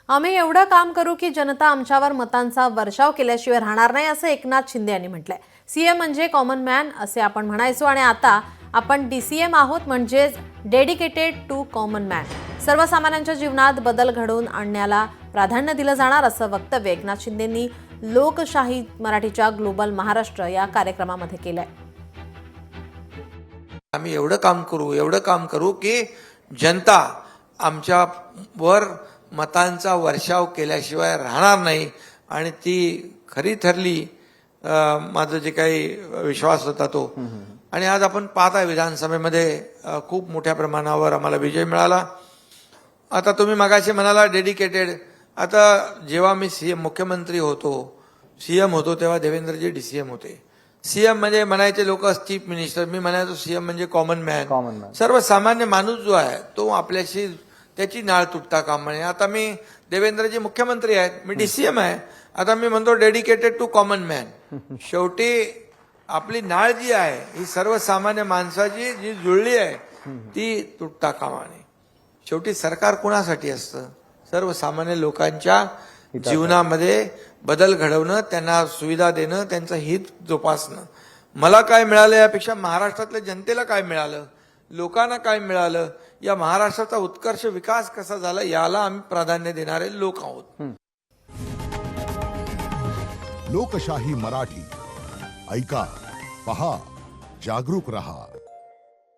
आम्ही एवढं काम करू की जनता आमच्यावर मतांचा वर्षाव केल्याशिवाय राहणार नाही, असं एकनाथ शिंदे यांनी म्हटलंय. सीएम म्हणजे कॉमन मॅन असे आपण म्हणायचो आणि आता आपण डीसीएम आहोत, म्हणजेच डेडिकेटेड टू कॉमन मॅन. सर्वसामान्यांच्या जीवनात बदल घडवून आणण्याला प्राधान्य दिलं जाणार, असं वक्तव्य एकनाथ शिंदेंनी लोकशाही मराठीच्या ग्लोबल महाराष्ट्र या कार्यक्रमामध्ये केलंय. आम्ही एवढं काम करू की जनता आमच्यावर मतांचा वर्षाव केल्याशिवाय राहणार नाही. आणि ती खरी ठरली. माझं जे काही विश्वास होता तो. आणि आज आपण पाहताय विधानसभेमध्ये खूप मोठ्या प्रमाणावर आम्हाला विजय मिळाला. आता तुम्ही मगाशी म्हणाला डेडिकेटेड. आता जेव्हा मी मुख्यमंत्री होतो, सीएम होतो, तेव्हा देवेंद्रजी डीसीएम होते. सीएम म्हणजे म्हणायचे लोक चीफ मिनिस्टर, मी म्हणायचो सीएम म्हणजे कॉमन मॅन. सर्वसामान्य माणूस जो आहे तो आपल्याशी त्याची नाळ तुटता कामा नये. आता मी देवेंद्रजी मुख्यमंत्री आहेत, मी डीसीएम आहे. आता मी म्हणतो डेडिकेटेड टू कॉमन मॅन. शेवटी आपली नाळ जी आहे ही सर्वसामान्य माणसाची जी जुळली आहे ती तुटता कामा नये. शेवटी सरकार कुणासाठी असतं? सर्वसामान्य लोकांच्या जीवनामध्ये बदल घडवणं, त्यांना सुविधा देणं, त्यांचं हित जोपासणं. मला काय मिळालं यापेक्षा महाराष्ट्रातल्या जनतेला काय मिळालं, लोकांना काय मिळालं, या महाराष्ट्राचा उत्कर्ष विकास कसा झाला याला आम्ही प्राधान्य देणारे लोक आहोत. लोकशाही मराठी ऐका, पहा, जागरूक रहा.